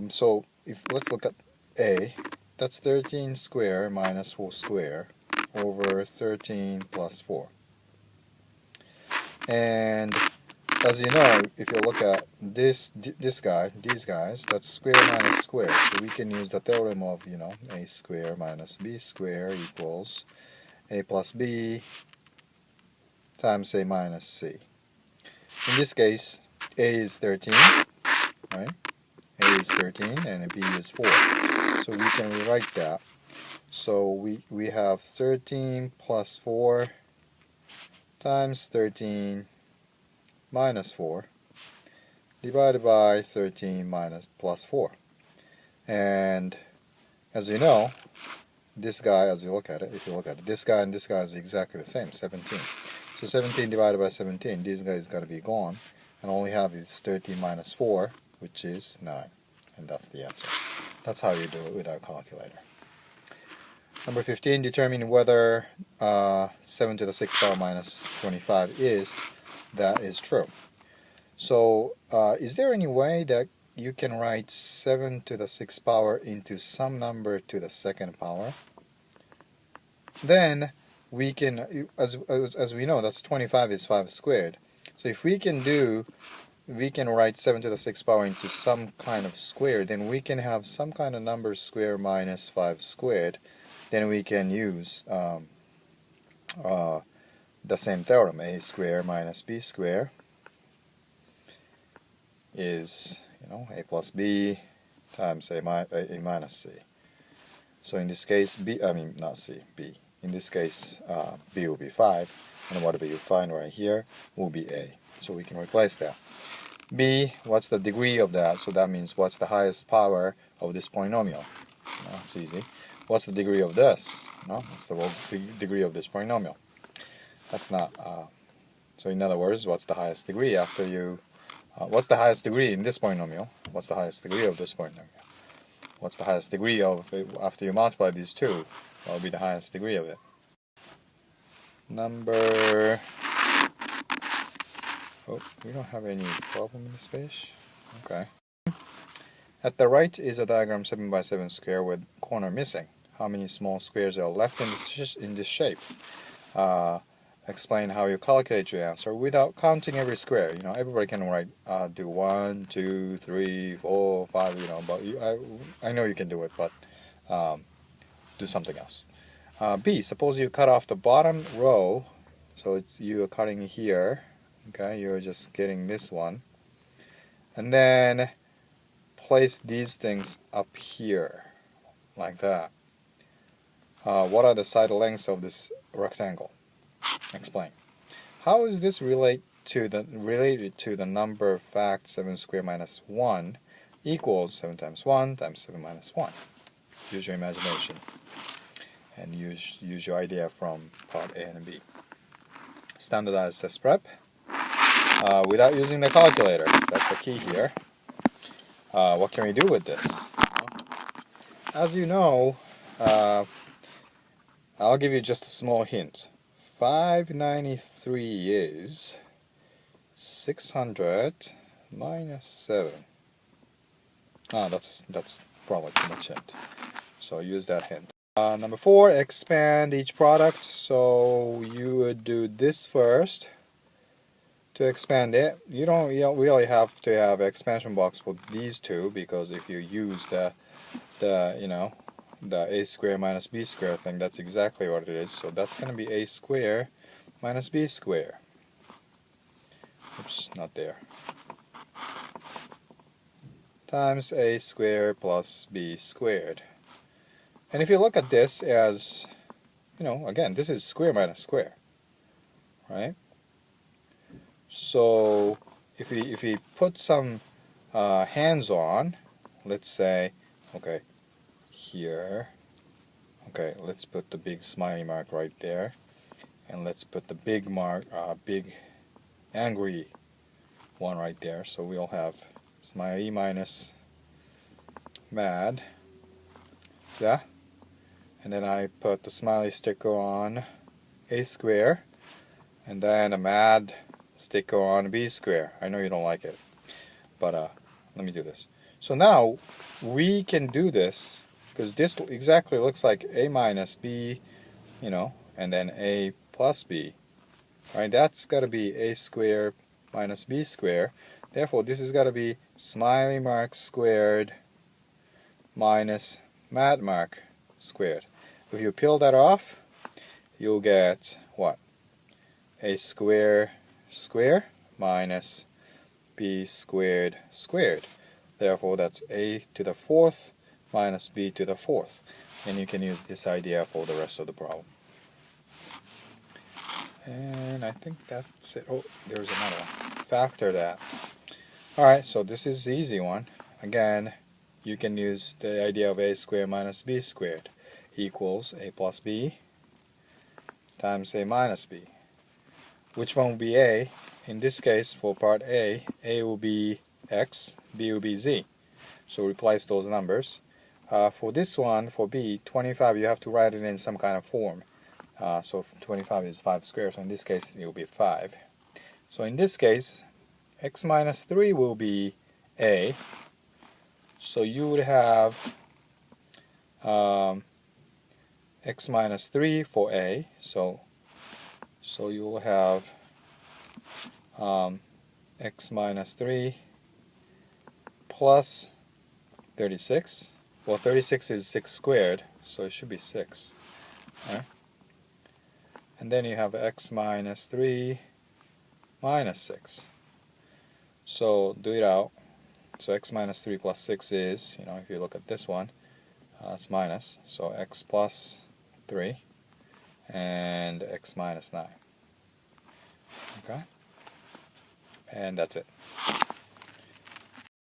So if let's look at A. That's 13 square minus 4 square over 13 plus 4. And as you know, if you look at these guys, that's square minus square. So we can use the theorem of, a square minus b square equals a plus b times a minus c. In this case, a is 13, right? A is 13 and b is 4. So we can rewrite that. So we have 13 plus 4 times 13 minus 4 divided by 13 plus 4. And as you know, this guy, as you look at it, if you look at it, this guy and this guy is exactly the same, 17. So 17 divided by 17, these guys got to be gone. And all we have is 13 minus 4, which is 9. And that's the answer. That's how you do it with our calculator. Number 15, determine whether 7 to the 6th power minus 25 that is true. So is there any way that you can write 7 to the 6th power into some number to the 2nd power? Then we can, as we know, that's 25 is 5 squared. So if we can write 7 to the 6th power into some kind of square, then we can have some kind of number square minus 5 squared. Then we can use the same theorem, a square minus b square is, a plus b times a minus c. So in this case, b. In this case, b will be 5, and whatever you find right here will be a. So we can replace that. B, what's the degree of that? So that means what's the highest power of this polynomial? It's easy. What's the degree of this? What's the degree of this polynomial? That's not. So in other words, what's the highest degree after you? What's the highest degree in this polynomial? What's the highest degree of this polynomial? What's the highest degree of after you multiply these two? What will be the highest degree of it? Number. Oh, we don't have any problem in this page. Okay. At the right is a diagram 7 by 7 square with corner missing. How many small squares are left in this shape? Explain how you calculate your answer without counting every square. Everybody can write, do 1, 2, 3, 4, 5, but I know you can do it, but do something else. B, suppose you cut off the bottom row, so you're cutting here, okay, you're just getting this one, and then place these things up here, like that. What are the side lengths of this rectangle? Explain. How is this related to the number of facts 7 squared minus 1 equals 7 times 1 times 7 minus 1? Use your imagination and use your idea from part A and B. Standardized test prep without using the calculator. That's the key here. What can we do with this? As you know, I'll give you just a small hint. 593 is 600 minus 7. That's probably too much hint. So use that hint. Number 4, expand each product. So you would do this first to expand it. You don't really have to have expansion box for these two, because if you use the a square minus b square thing, that's exactly what it is. So that's going to be a square minus b square. Oops, not there. Times a squared plus b squared. And if you look at this as, again, this is square minus square, right? So if we put some hands on, let's say, okay, here, okay, let's put the big smiley mark right there, and let's put the big mark, big angry one right there. So we'll have smiley minus mad, yeah, and then I put the smiley sticker on a square, and then a mad sticker on b square. I know you don't like it, but let me do this. So now we can do this because this exactly looks like a minus b, you know, and then a plus b. Right? That's got to be a squared minus b squared. Therefore, this has got to be smiley mark squared minus mad mark squared. If you peel that off, you'll get what? A square minus b squared squared. Therefore, that's a to the fourth minus b to the fourth. And you can use this idea for the rest of the problem. And I think that's it. Oh, there's another one. Factor that. Alright, so this is the easy one. Again, you can use the idea of a squared minus b squared equals a plus b times a minus b. Which one will be a? In this case, for part A will be x, b will be z. So replace those numbers. For this one, for b, 25, you have to write it in some kind of form. So 25 is 5 squared, so in this case it will be 5. So in this case, x minus 3 will be a. So you would have x minus 3 for a. So you will have x minus 3 plus 36. Well, 36 is 6 squared, so it should be 6. Right? And then you have x minus 3 minus 6. So do it out. So x minus 3 plus 6 is, you know, if you look at this one, it's minus. So x plus 3 and x minus 9. Okay? And that's it.